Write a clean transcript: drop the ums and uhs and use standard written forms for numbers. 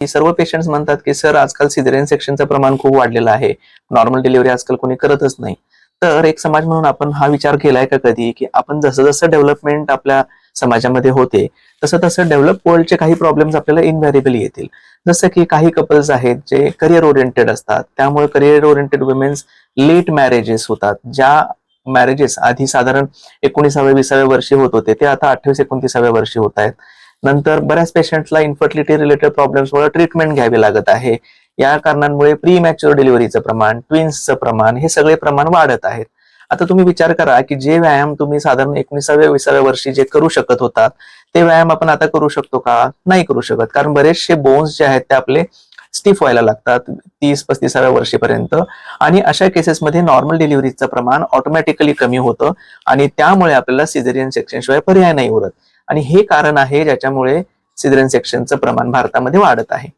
की सर्व पेशंट्स म्हणतात की सर आजकाल सिझेरियन सेक्शनचं प्रमाण खूप वाढलेलं आहे. नॉर्मल डिलिव्हरी आजकाल कोणी करतच नाही. तर एक समाज म्हणून आपण हा विचार केलाय का कधी, की आपण जसं-जसं डेव्हलपमेंट आपल्या समाजामध्ये होते, तसं-तसं डेव्हलप वर्ल्डचे काही प्रॉब्लेम्स आपल्याला इन्व्हेरिएबली येतील. जसं की काही कपल्स आहेत जे करियर ओरिएंटेड असतात. त्यामुळे career oriented womens late marriages होतात. ज्या मॅरेजेस आधी साधारण 19व्या-20व्या वर्षी होत होते, ते आता 28-29व्या वर्षी होत आहेत. नंतर बऱ्याच पेशंट्सला इन्फर्टिलिटी रिलेटेड प्रॉब्लेम्समुळे ट्रीटमेंट घ्यावी लागत आहे. या कारणांमुळे प्री मॅच्युअर डिलिव्हरीचं प्रमाण, ट्विन्सचं प्रमाण हे सगळे प्रमाण वाढत आहेत. आता तुम्ही विचार करा, की जे व्यायाम तुम्ही साधारण 19व्या-20व्या वर्षी जे करू शकत होतात, ते व्यायाम आपण आता करू शकतो का? नाही करू शकत. कारण बरेचसे बोन्स जे आहेत ते आपले स्टिफ व्हायला लागतात 30-35व्या वर्षीपर्यंत आणि अशा केसेसमध्ये नॉर्मल डिलिव्हरीचं प्रमाण ऑटोमॅटिकली कमी होतं आणि त्यामुळे आपल्याला सिझेरियन सेक्शनशिवाय पर्याय नाही उरत. आणि हे कारण आहे ज्याच्यामुळे सिझेरियन सेक्शनचं प्रमाण भारतामध्ये वाढत आहे.